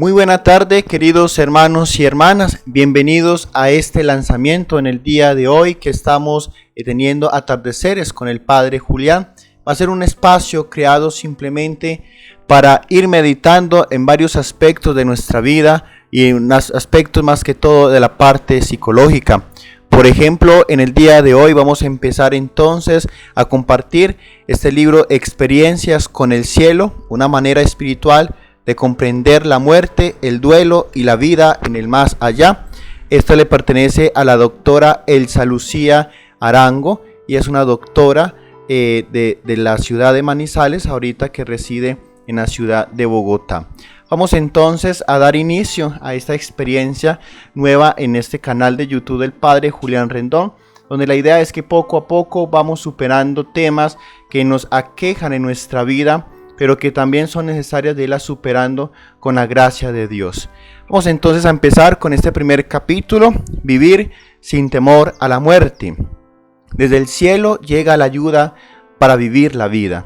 Muy buena tarde, queridos hermanos y hermanas. Bienvenidos a este lanzamiento en el día de hoy que estamos teniendo atardeceres con el Padre Julián. Va a ser un espacio creado simplemente para ir meditando en varios aspectos de nuestra vida y en aspectos más que todo de la parte psicológica. Por ejemplo, en el día de hoy vamos a empezar entonces a compartir este libro Experiencias con el Cielo, una manera espiritual de comprender la muerte, el duelo y la vida en el más allá. Esto le pertenece a la doctora Elsa Lucía Arango y es una doctora de la ciudad de Manizales, ahorita que reside en la ciudad de Bogotá. Vamos entonces a dar inicio a esta experiencia nueva en este canal de YouTube del Padre Julián Rendón, donde la idea es que poco a poco vamos superando temas que nos aquejan en nuestra vida, pero que también son necesarias de irlas superando con la gracia de Dios. Vamos entonces a empezar con este primer capítulo, Vivir sin temor a la muerte. Desde el cielo llega la ayuda para vivir la vida.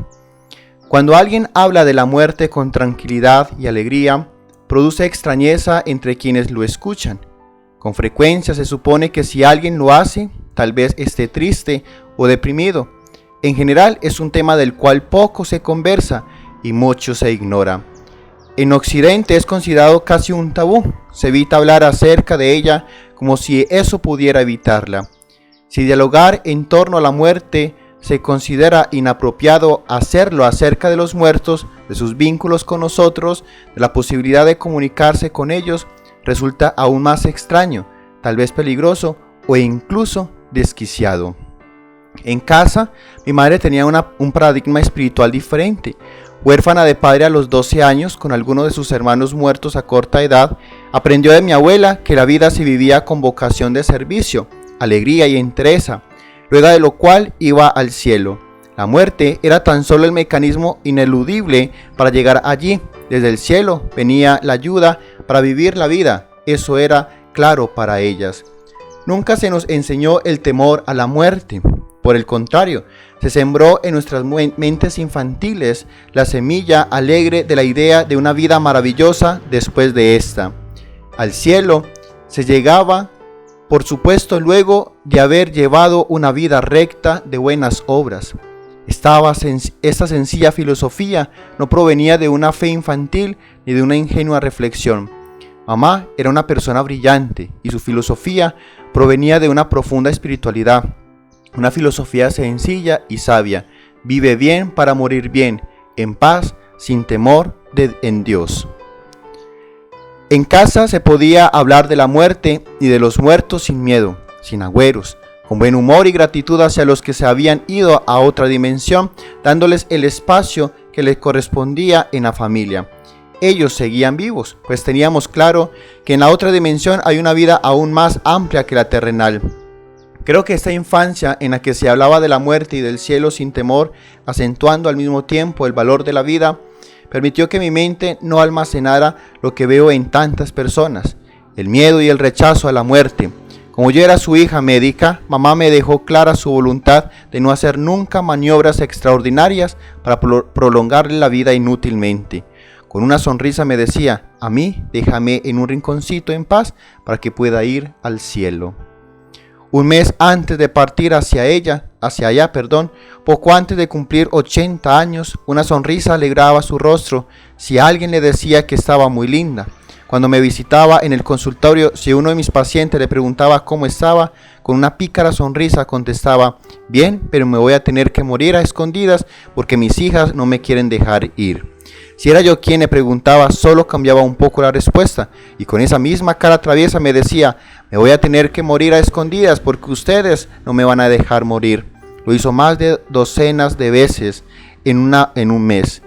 Cuando alguien habla de la muerte con tranquilidad y alegría, produce extrañeza entre quienes lo escuchan. Con frecuencia se supone que si alguien lo hace, tal vez esté triste o deprimido. En general es un tema del cual poco se conversa y mucho se ignora. En Occidente es considerado casi un tabú. Se evita hablar acerca de ella como si eso pudiera evitarla. Si dialogar en torno a la muerte se considera inapropiado, hacerlo acerca de los muertos, de sus vínculos con nosotros, de la posibilidad de comunicarse con ellos, resulta aún más extraño, tal vez peligroso o incluso desquiciado. En casa, mi madre tenía un paradigma espiritual diferente. Huérfana de padre a los 12 años, con algunos de sus hermanos muertos a corta edad, aprendió de mi abuela que la vida se vivía con vocación de servicio, alegría y entereza, luego de lo cual iba al cielo. La muerte era tan solo el mecanismo ineludible para llegar allí. Desde el cielo venía la ayuda para vivir la vida. Eso era claro para ellas. Nunca se nos enseñó el temor a la muerte. Por el contrario, se sembró en nuestras mentes infantiles la semilla alegre de la idea de una vida maravillosa después de esta. Al cielo se llegaba, por supuesto, luego de haber llevado una vida recta de buenas obras. Esta sencilla filosofía no provenía de una fe infantil ni de una ingenua reflexión. Mamá era una persona brillante y su filosofía provenía de una profunda espiritualidad. Una filosofía sencilla y sabia. Vive bien para morir bien, en paz, sin temor en Dios. En casa se podía hablar de la muerte y de los muertos sin miedo, sin agüeros, con buen humor y gratitud hacia los que se habían ido a otra dimensión, dándoles el espacio que les correspondía en la familia. Ellos seguían vivos, pues teníamos claro que en la otra dimensión hay una vida aún más amplia que la terrenal. Creo que esta infancia en la que se hablaba de la muerte y del cielo sin temor, acentuando al mismo tiempo el valor de la vida, permitió que mi mente no almacenara lo que veo en tantas personas, el miedo y el rechazo a la muerte. Como yo era su hija médica, mamá me dejó clara su voluntad de no hacer nunca maniobras extraordinarias para prolongarle la vida inútilmente. Con una sonrisa me decía: a mí déjame en un rinconcito en paz para que pueda ir al cielo. Un mes antes de partir hacia allá, poco antes de cumplir 80 años, una sonrisa alegraba su rostro si alguien le decía que estaba muy linda. Cuando me visitaba en el consultorio, si uno de mis pacientes le preguntaba cómo estaba, con una pícara sonrisa contestaba: bien, pero me voy a tener que morir a escondidas porque mis hijas no me quieren dejar ir. Si era yo quien le preguntaba, solo cambiaba un poco la respuesta y con esa misma cara traviesa me decía: me voy a tener que morir a escondidas porque ustedes no me van a dejar morir. Lo hizo más de docenas de veces en un mes.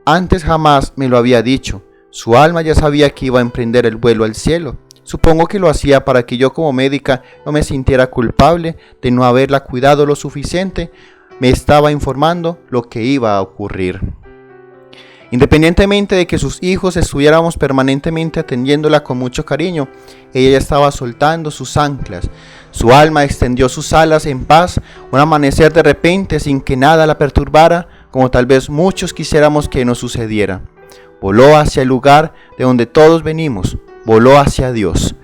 Antes jamás me lo había dicho. Su alma ya sabía que iba a emprender el vuelo al cielo. Supongo que lo hacía para que yo como médica no me sintiera culpable de no haberla cuidado lo suficiente. Me estaba informando lo que iba a ocurrir. Independientemente de que sus hijos estuviéramos permanentemente atendiéndola con mucho cariño, ella ya estaba soltando sus anclas. Su alma extendió sus alas en paz, un amanecer de repente sin que nada la perturbara, como tal vez muchos quisiéramos que nos sucediera. voló hacia el lugar de donde todos venimos, voló hacia Dios.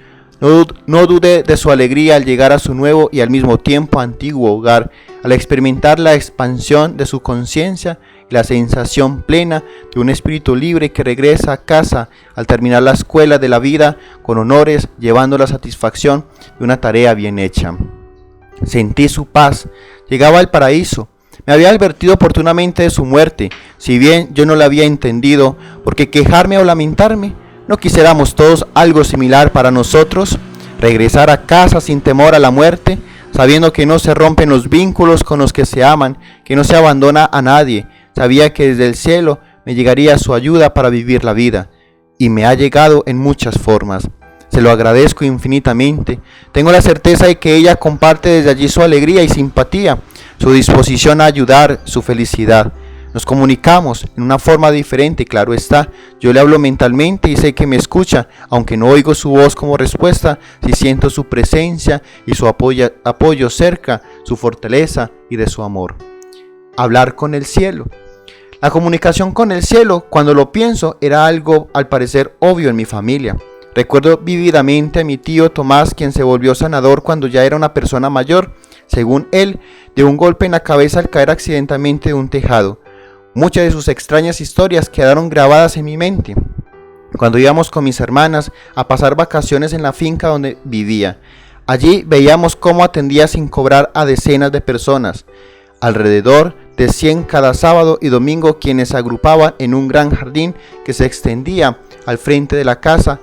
No dudé de su alegría al llegar a su nuevo y al mismo tiempo antiguo hogar, al experimentar la expansión de su conciencia y la sensación plena de un espíritu libre que regresa a casa al terminar la escuela de la vida con honores, llevando la satisfacción de una tarea bien hecha. Sentí su paz, llegaba al paraíso. Me había advertido oportunamente de su muerte, si bien yo no la había entendido, porque quejarme o lamentarme. ¿No quisiéramos todos algo similar para nosotros? Regresar a casa sin temor a la muerte, sabiendo que no se rompen los vínculos con los que se aman, que no se abandona a nadie. Sabía que desde el cielo me llegaría su ayuda para vivir la vida, y me ha llegado en muchas formas. Se lo agradezco infinitamente. Tengo la certeza de que ella comparte desde allí su alegría y simpatía, su disposición a ayudar, su felicidad. Nos comunicamos en una forma diferente, claro está. Yo le hablo mentalmente y sé que me escucha, aunque no oigo su voz como respuesta, sí siento su presencia y su apoyo cerca, su fortaleza y de su amor. Hablar con el cielo. La comunicación con el cielo, cuando lo pienso, era algo al parecer obvio en mi familia. Recuerdo vívidamente a mi tío Tomás, quien se volvió sanador cuando ya era una persona mayor, según él, de un golpe en la cabeza al caer accidentalmente de un tejado. Muchas de sus extrañas historias quedaron grabadas en mi mente. Cuando íbamos con mis hermanas a pasar vacaciones en la finca donde vivía, allí veíamos cómo atendía sin cobrar a decenas de personas, alrededor de 100 cada sábado y domingo, quienes se agrupaban en un gran jardín que se extendía al frente de la casa.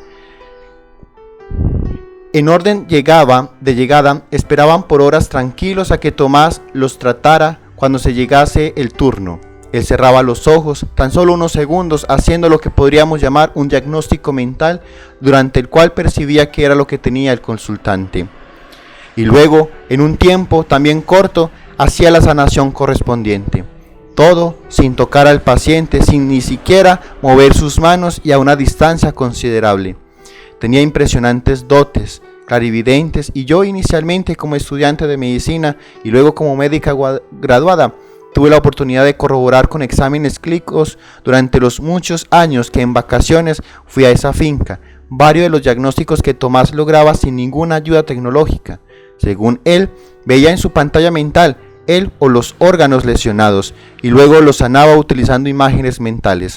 En orden de llegada, esperaban por horas tranquilos a que Tomás los tratara cuando se llegase el turno. Él cerraba los ojos, tan solo unos segundos, haciendo lo que podríamos llamar un diagnóstico mental, durante el cual percibía qué era lo que tenía el consultante. Y luego, en un tiempo también corto, hacía la sanación correspondiente. Todo sin tocar al paciente, sin ni siquiera mover sus manos y a una distancia considerable. Tenía impresionantes dotes, clarividentes, y yo inicialmente como estudiante de medicina y luego como médica graduada, tuve la oportunidad de corroborar con exámenes clínicos durante los muchos años que en vacaciones fui a esa finca varios de los diagnósticos que Tomás lograba sin ninguna ayuda tecnológica. Según él, veía en su pantalla mental él o los órganos lesionados y luego los sanaba utilizando imágenes mentales.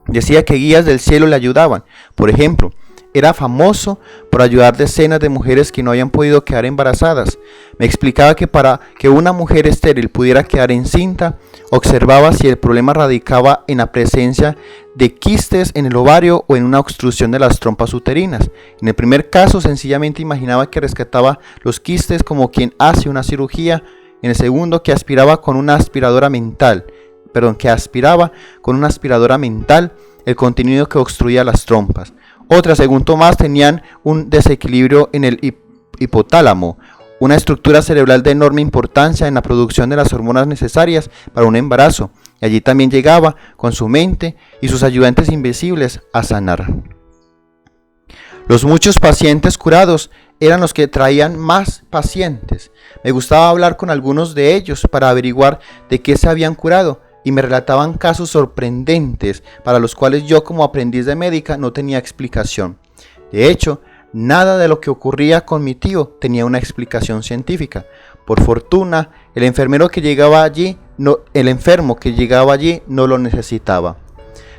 Decía que guías del cielo le ayudaban. Por ejemplo, era famoso por ayudar decenas de mujeres que no habían podido quedar embarazadas. Me explicaba que para que una mujer estéril pudiera quedar encinta, observaba si el problema radicaba en la presencia de quistes en el ovario o en una obstrucción de las trompas uterinas. En el primer caso, sencillamente imaginaba que rescataba los quistes como quien hace una cirugía. En el segundo, que aspiraba con una aspiradora mental el contenido que obstruía las trompas. Otras, según Tomás, tenían un desequilibrio en el hipotálamo, una estructura cerebral de enorme importancia en la producción de las hormonas necesarias para un embarazo, y allí también llegaba, con su mente y sus ayudantes invisibles, a sanar. Los muchos pacientes curados eran los que traían más pacientes. Me gustaba hablar con algunos de ellos para averiguar de qué se habían curado, y me relataban casos sorprendentes para los cuales yo como aprendiz de médica no tenía explicación. De hecho, nada de lo que ocurría con mi tío tenía una explicación científica. Por fortuna, el enfermo que llegaba allí no lo necesitaba.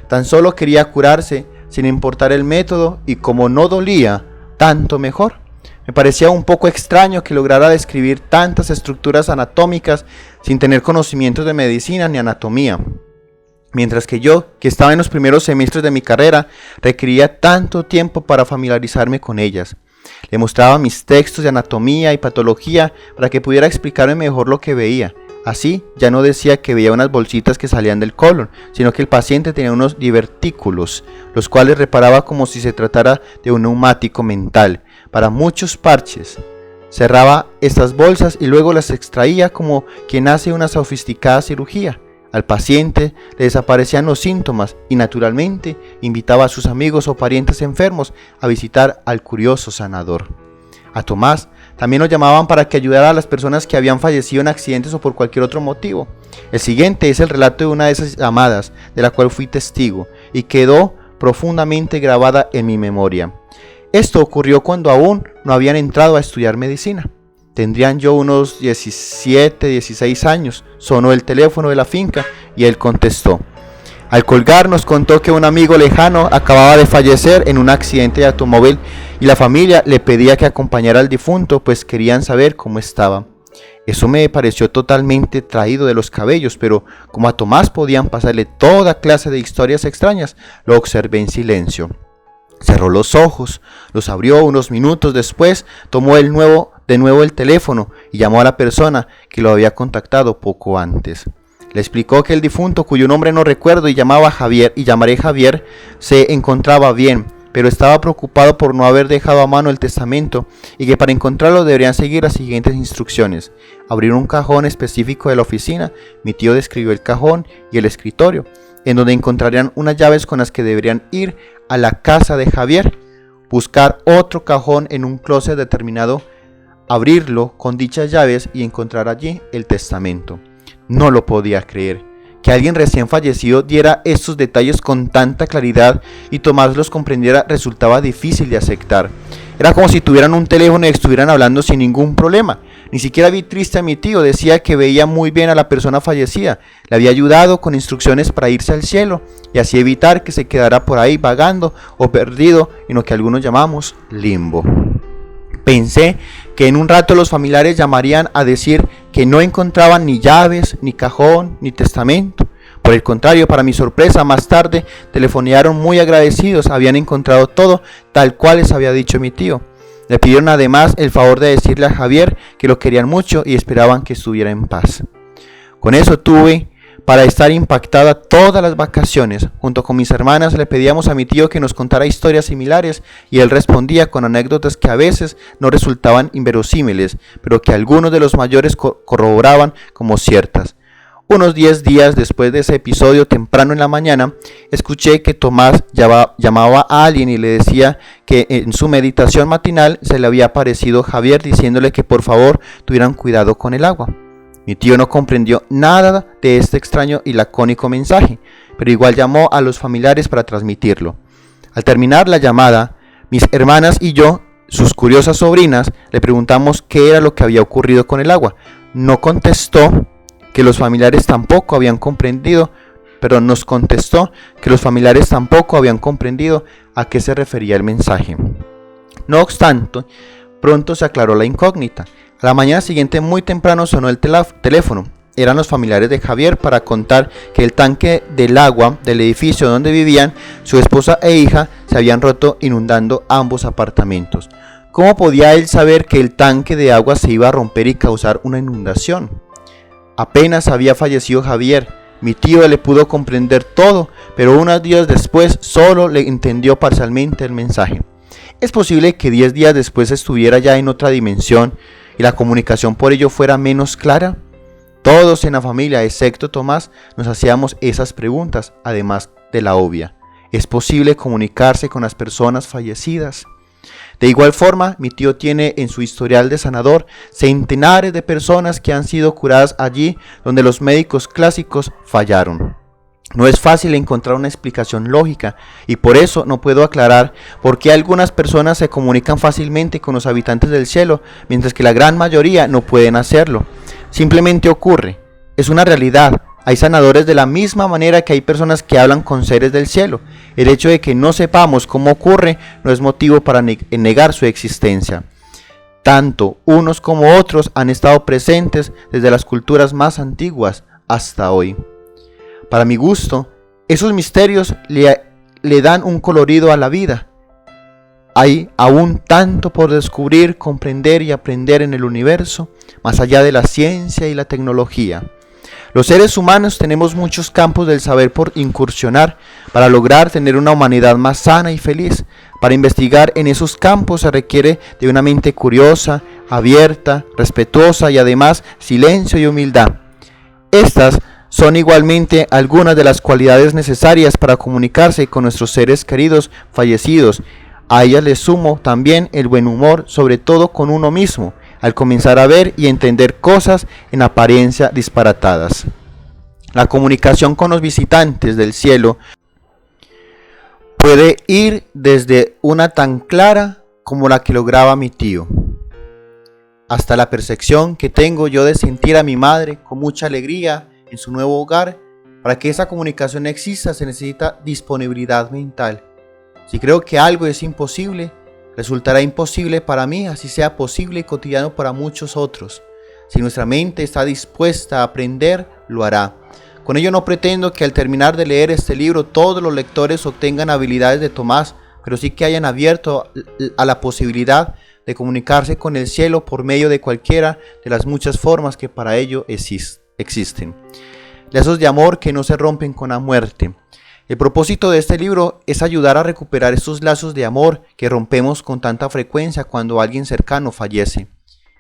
Tan solo quería curarse sin importar el método, y como no dolía, tanto mejor. Me parecía un poco extraño que lograra describir tantas estructuras anatómicas sin tener conocimientos de medicina ni anatomía, mientras que yo, que estaba en los primeros semestres de mi carrera, requería tanto tiempo para familiarizarme con ellas. Le mostraba mis textos de anatomía y patología para que pudiera explicarme mejor lo que veía. Así, ya no decía que veía unas bolsitas que salían del colon, sino que el paciente tenía unos divertículos, los cuales reparaba como si se tratara de un neumático mental, para muchos parches. Cerraba estas bolsas y luego las extraía como quien hace una sofisticada cirugía. Al paciente le desaparecían los síntomas y naturalmente invitaba a sus amigos o parientes enfermos a visitar al curioso sanador. A Tomás también lo llamaban para que ayudara a las personas que habían fallecido en accidentes o por cualquier otro motivo. El siguiente es el relato de una de esas llamadas, de la cual fui testigo, y quedó profundamente grabada en mi memoria. Esto ocurrió cuando aún no habían entrado a estudiar medicina. Tendrían yo unos 17, 16 años. Sonó el teléfono de la finca y él contestó. Al colgar nos contó que un amigo lejano acababa de fallecer en un accidente de automóvil y la familia le pedía que acompañara al difunto, pues querían saber cómo estaba. Eso me pareció totalmente traído de los cabellos, pero como a Tomás podían pasarle toda clase de historias extrañas, lo observé en silencio. Cerró los ojos, los abrió unos minutos después, tomó de nuevo el teléfono y llamó a la persona que lo había contactado poco antes. Le explicó que el difunto, cuyo nombre no recuerdo y llamaré Javier, se encontraba bien, pero estaba preocupado por no haber dejado a mano el testamento y que para encontrarlo deberían seguir las siguientes instrucciones. Abrir un cajón específico de la oficina. Mi tío describió el cajón y el escritorio, en donde encontrarían unas llaves con las que deberían ir a la casa de Javier, buscar otro cajón en un closet determinado, abrirlo con dichas llaves y encontrar allí el testamento. No lo podía creer, que alguien recién fallecido diera estos detalles con tanta claridad y Tomás los comprendiera resultaba difícil de aceptar. Era como si tuvieran un teléfono y estuvieran hablando sin ningún problema. Ni siquiera vi triste a mi tío, decía que veía muy bien a la persona fallecida, le había ayudado con instrucciones para irse al cielo y así evitar que se quedara por ahí vagando o perdido en lo que algunos llamamos limbo. Pensé que en un rato los familiares llamarían a decir que no encontraban ni llaves, ni cajón, ni testamento. Por el contrario, para mi sorpresa, más tarde telefonearon muy agradecidos, habían encontrado todo tal cual les había dicho mi tío. Le pidieron además el favor de decirle a Javier que lo querían mucho y esperaban que estuviera en paz. Con eso tuve para estar impactada todas las vacaciones. Junto con mis hermanas le pedíamos a mi tío que nos contara historias similares y él respondía con anécdotas que a veces no resultaban inverosímiles, pero que algunos de los mayores corroboraban como ciertas. Unos 10 días después de ese episodio, temprano en la mañana, escuché que Tomás llamaba a alguien y le decía que en su meditación matinal se le había aparecido Javier diciéndole que por favor tuvieran cuidado con el agua. Mi tío no comprendió nada de este extraño y lacónico mensaje, pero igual llamó a los familiares para transmitirlo. Al terminar la llamada, mis hermanas y yo, sus curiosas sobrinas, le preguntamos qué era lo que había ocurrido con el agua. No contestó que los familiares tampoco habían comprendido, nos contestó que los familiares tampoco habían comprendido a qué se refería el mensaje. No obstante, pronto se aclaró la incógnita. A la mañana siguiente muy temprano sonó el teléfono. Eran los familiares de Javier para contar que el tanque del agua del edificio donde vivían su esposa e hija se habían roto inundando ambos apartamentos. ¿Cómo podía él saber que el tanque de agua se iba a romper y causar una inundación? Apenas había fallecido Javier, mi tío le pudo comprender todo, pero unos días después solo le entendió parcialmente el mensaje. Es posible que 10 días después estuviera ya en otra dimensión y la comunicación por ello fuera menos clara. Todos en la familia, excepto Tomás, nos hacíamos esas preguntas, además de la obvia. ¿Es posible comunicarse con las personas fallecidas? De igual forma, mi tío tiene en su historial de sanador centenares de personas que han sido curadas allí donde los médicos clásicos fallaron. No es fácil encontrar una explicación lógica y por eso no puedo aclarar por qué algunas personas se comunican fácilmente con los habitantes del cielo, mientras que la gran mayoría no pueden hacerlo. Simplemente ocurre, es una realidad. Hay sanadores de la misma manera que hay personas que hablan con seres del cielo. El hecho de que no sepamos cómo ocurre no es motivo para negar su existencia. Tanto unos como otros han estado presentes desde las culturas más antiguas hasta hoy. Para mi gusto, esos misterios le dan un colorido a la vida. Hay aún tanto por descubrir, comprender y aprender en el universo, más allá de la ciencia y la tecnología. Los seres humanos tenemos muchos campos del saber por incursionar para lograr tener una humanidad más sana y feliz. Para investigar en esos campos se requiere de una mente curiosa, abierta, respetuosa y además silencio y humildad. Estas son igualmente algunas de las cualidades necesarias para comunicarse con nuestros seres queridos fallecidos. A ellas le sumo también el buen humor, sobre todo con uno mismo, al comenzar a ver y entender cosas en apariencia disparatadas. La comunicación con los visitantes del cielo puede ir desde una tan clara como la que lograba mi tío, hasta la percepción que tengo yo de sentir a mi madre con mucha alegría en su nuevo hogar. Para que esa comunicación exista se necesita disponibilidad mental. Si creo que algo es imposible, resultará imposible para mí, así sea posible y cotidiano para muchos otros. Si nuestra mente está dispuesta a aprender, lo hará. Con ello no pretendo que al terminar de leer este libro todos los lectores obtengan habilidades de Tomás, pero sí que hayan abierto a la posibilidad de comunicarse con el cielo por medio de cualquiera de las muchas formas que para ello existen. Lazos de amor que no se rompen con la muerte. El propósito de este libro es ayudar a recuperar estos lazos de amor que rompemos con tanta frecuencia cuando alguien cercano fallece.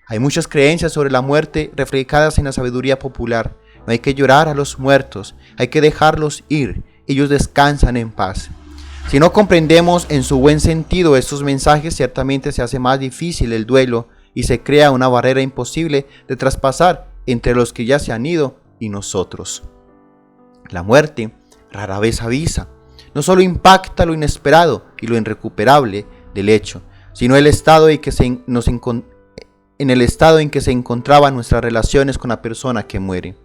Hay muchas creencias sobre la muerte reflejadas en la sabiduría popular. No hay que llorar a los muertos, hay que dejarlos ir, ellos descansan en paz. Si no comprendemos en su buen sentido estos mensajes, ciertamente se hace más difícil el duelo y se crea una barrera imposible de traspasar entre los que ya se han ido y nosotros. La muerte rara vez avisa, no solo impacta lo inesperado y lo irrecuperable del hecho, sino el estado en el estado en que se encontraban nuestras relaciones con la persona que muere.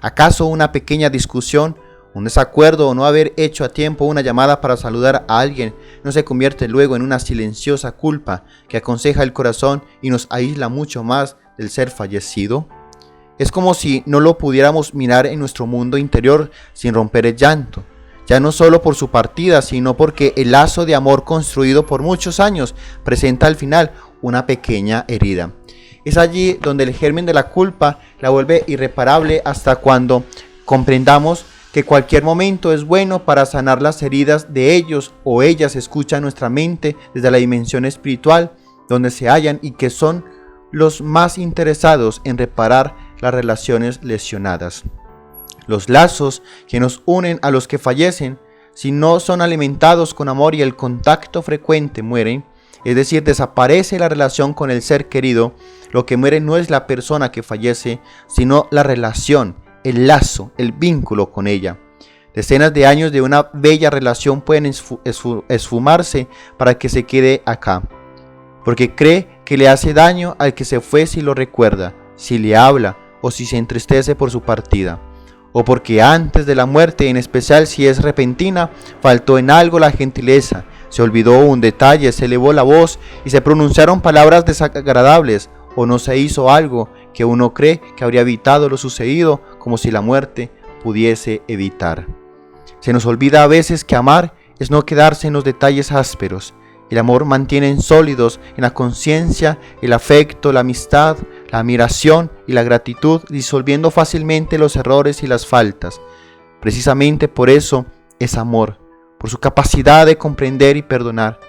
¿Acaso una pequeña discusión, un desacuerdo o no haber hecho a tiempo una llamada para saludar a alguien no se convierte luego en una silenciosa culpa que aconseja el corazón y nos aísla mucho más del ser fallecido? Es como si no lo pudiéramos mirar en nuestro mundo interior sin romper el llanto, ya no solo por su partida, sino porque el lazo de amor construido por muchos años presenta al final una pequeña herida. Es allí donde el germen de la culpa la vuelve irreparable hasta cuando comprendamos que cualquier momento es bueno para sanar las heridas de ellos o ellas escuchan nuestra mente desde la dimensión espiritual donde se hallan y que son los más interesados en reparar las relaciones lesionadas. Los lazos que nos unen a los que fallecen, si no son alimentados con amor y el contacto frecuente, mueren, es decir, desaparece la relación con el ser querido. Lo que muere no es la persona que fallece, sino la relación, el lazo, el vínculo con ella. Decenas de años de una bella relación pueden esfumarse para que se quede acá, porque cree que le hace daño al que se fue si lo recuerda, si le habla o si se entristece por su partida, o porque antes de la muerte, en especial si es repentina, faltó en algo la gentileza, se olvidó un detalle, se elevó la voz y se pronunciaron palabras desagradables, o no se hizo algo que uno cree que habría evitado lo sucedido, como si la muerte pudiese evitar. Se nos olvida a veces que amar es no quedarse en los detalles ásperos. El amor mantiene sólidos en la conciencia, el afecto, la amistad, la admiración y la gratitud, disolviendo fácilmente los errores y las faltas. Precisamente por eso es amor, por su capacidad de comprender y perdonar.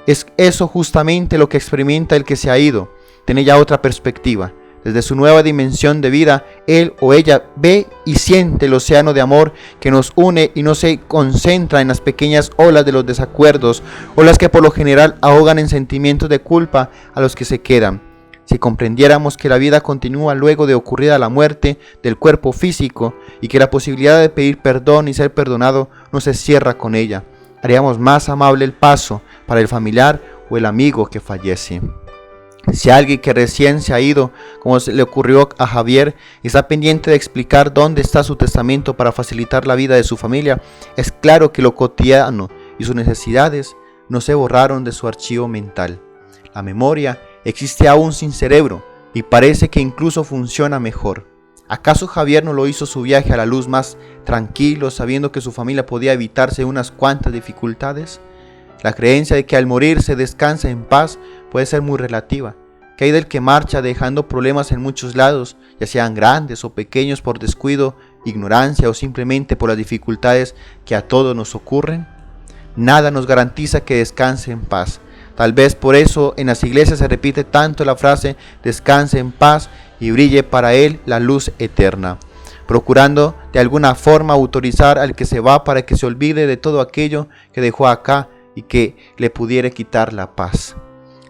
Es eso justamente lo que experimenta el que se ha ido. Tiene ya otra perspectiva. Desde su nueva dimensión de vida, él o ella ve y siente el océano de amor que nos une y no se concentra en las pequeñas olas de los desacuerdos o las que por lo general ahogan en sentimientos de culpa a los que se quedan. Si comprendiéramos que la vida continúa luego de ocurrida la muerte del cuerpo físico y que la posibilidad de pedir perdón y ser perdonado no se cierra con ella, haríamos más amable el paso para el familiar o el amigo que fallece. Si alguien que recién se ha ido, como se le ocurrió a Javier, está pendiente de explicar dónde está su testamento para facilitar la vida de su familia, es claro que lo cotidiano y sus necesidades no se borraron de su archivo mental. La memoria existe aún sin cerebro y parece que incluso funciona mejor. ¿Acaso Javier no lo hizo su viaje a la luz más tranquilo, sabiendo que su familia podía evitarse unas cuantas dificultades? La creencia de que al morir se descansa en paz puede ser muy relativa. ¿Qué hay del que marcha dejando problemas en muchos lados, ya sean grandes o pequeños por descuido, ignorancia o simplemente por las dificultades que a todos nos ocurren? Nada nos garantiza que descanse en paz. Tal vez por eso en las iglesias se repite tanto la frase descanse en paz y brille para él la luz eterna, procurando de alguna forma autorizar al que se va para que se olvide de todo aquello que dejó acá y que le pudiera quitar la paz.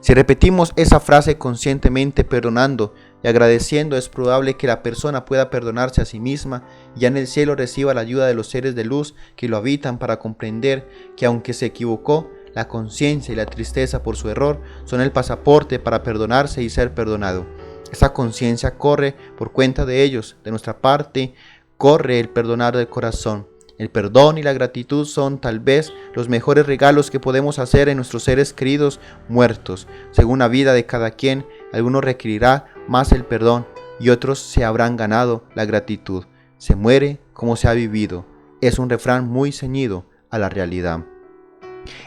Si repetimos esa frase conscientemente, perdonando y agradeciendo es probable que la persona pueda perdonarse a sí misma y ya en el cielo reciba la ayuda de los seres de luz que lo habitan para comprender que aunque se equivocó, la conciencia y la tristeza por su error son el pasaporte para perdonarse y ser perdonado. Esa conciencia corre por cuenta de ellos. De nuestra parte, corre el perdonar del corazón. El perdón y la gratitud son tal vez los mejores regalos que podemos hacer en nuestros seres queridos muertos. Según la vida de cada quien, algunos requerirá más el perdón y otros se habrán ganado la gratitud. Se muere como se ha vivido. Es un refrán muy ceñido a la realidad.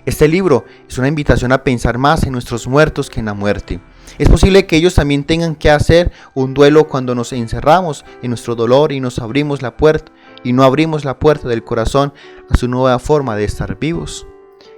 Este libro es una invitación a pensar más en nuestros muertos que en la muerte. Es posible que ellos también tengan que hacer un duelo cuando nos encerramos en nuestro dolor y nos abrimos la puerta y no abrimos la puerta del corazón a su nueva forma de estar vivos.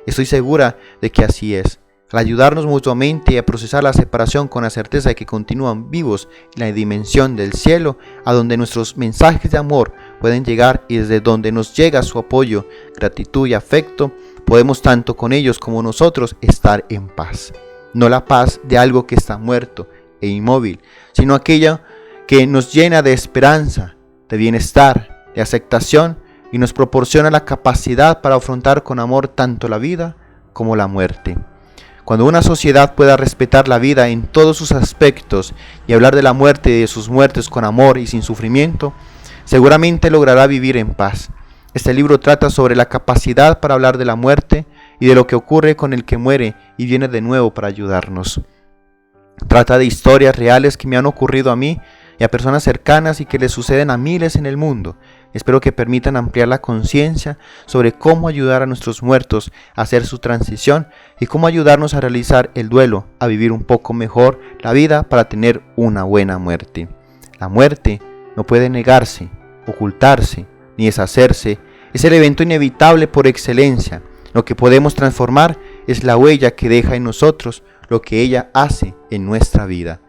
Estoy segura de que así es. Al ayudarnos mutuamente a procesar la separación con la certeza de que continúan vivos en la dimensión del cielo, a donde nuestros mensajes de amor pueden llegar y desde donde nos llega su apoyo, gratitud y afecto, podemos tanto con ellos como nosotros estar en paz. No la paz de algo que está muerto e inmóvil, sino aquella que nos llena de esperanza, de bienestar, de aceptación y nos proporciona la capacidad para afrontar con amor tanto la vida como la muerte. Cuando una sociedad pueda respetar la vida en todos sus aspectos y hablar de la muerte y de sus muertes con amor y sin sufrimiento, seguramente logrará vivir en paz. Este libro trata sobre la capacidad para hablar de la muerte y de lo que ocurre con el que muere y viene de nuevo para ayudarnos. Trata de historias reales que me han ocurrido a mí y a personas cercanas y que les suceden a miles en el mundo. Espero que permitan ampliar la conciencia sobre cómo ayudar a nuestros muertos a hacer su transición y cómo ayudarnos a realizar el duelo, a vivir un poco mejor la vida para tener una buena muerte. La muerte no puede negarse, ocultarse ni deshacerse. Es el evento inevitable por excelencia. Lo que podemos transformar es la huella que deja en nosotros, lo que ella hace en nuestra vida.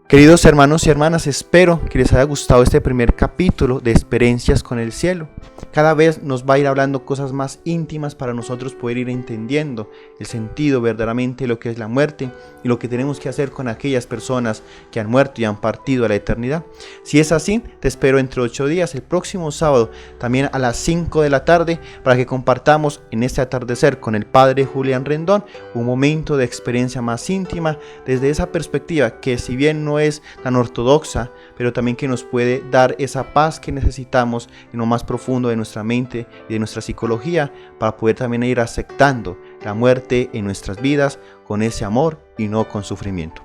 Queridos hermanos y hermanas, espero que les haya gustado este primer capítulo de Experiencias con el Cielo. Cada vez nos va a ir hablando cosas más íntimas para nosotros poder ir entendiendo el sentido verdaderamente de lo que es la muerte y lo que tenemos que hacer con aquellas personas que han muerto y han partido a la eternidad. Si es así, te espero entre 8 días, el próximo sábado, también a las 5 de la tarde, para que compartamos en este atardecer con el Padre Julián Rendón un momento de experiencia más íntima desde esa perspectiva que, si bien no es tan ortodoxa, pero también que nos puede dar esa paz que necesitamos en lo más profundo de nuestra mente y de nuestra psicología, para poder también ir aceptando la muerte en nuestras vidas con ese amor y no con sufrimiento.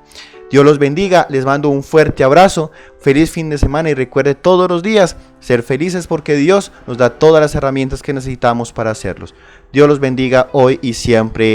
Dios los bendiga, les mando un fuerte abrazo, feliz fin de semana y recuerde todos los días ser felices porque Dios nos da todas las herramientas que necesitamos para hacerlos. Dios los bendiga hoy y siempre.